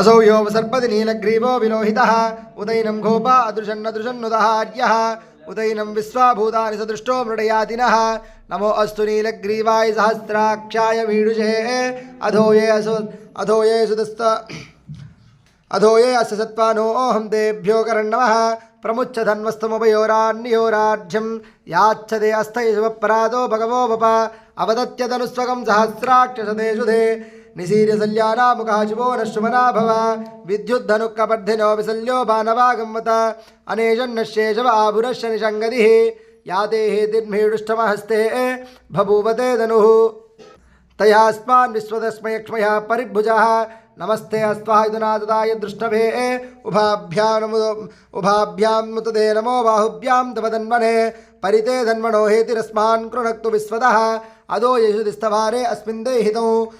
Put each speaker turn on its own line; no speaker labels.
असौ यो सर्पति नीलग्रीवो विलोहितः उदैनं गोपा अदृशन्नदृशन्नुदहार्यः उदैनं विश्वाभूतानि सदृष्टो मृडयातिनः नमो अस्तु नीलग्रीवाय सहस्राक्षाय मीडुषे अधोये अस्य सत्त्वानोऽहं तेभ्यो करन्नमः प्रमुच्च धन्वस्तमुपयोरान्योराढ्यं याच्छते अस्थैशवपरादो भगवो वप अवदत्यतनुस्वगं सहस्राक्षसदेषुधे निशीर्यसल्यानामुखाशिवो नश्वमना भव विद्युद्धनुक्कपर्धिनो विसल्यो बाणवागम्वत अनेशन्नश्येषव आभुरश्च निषङ्गतिः याते हेतिर्मेडुष्टमहस्ते बभूवते धनुः तयास्मान् विश्वदस्मयक्ष्मया परिभुजः नमस्ते अस्त्वायुधनाददाय दृष्टभे उभाभ्यां मुतदे नमो बाहुभ्यां तव धन्वने परिते धन्वनो हेतिरस्मान् कृणक्तु विश्वदः अदो यशुदिस्तवारे अस्मिन् देहितौ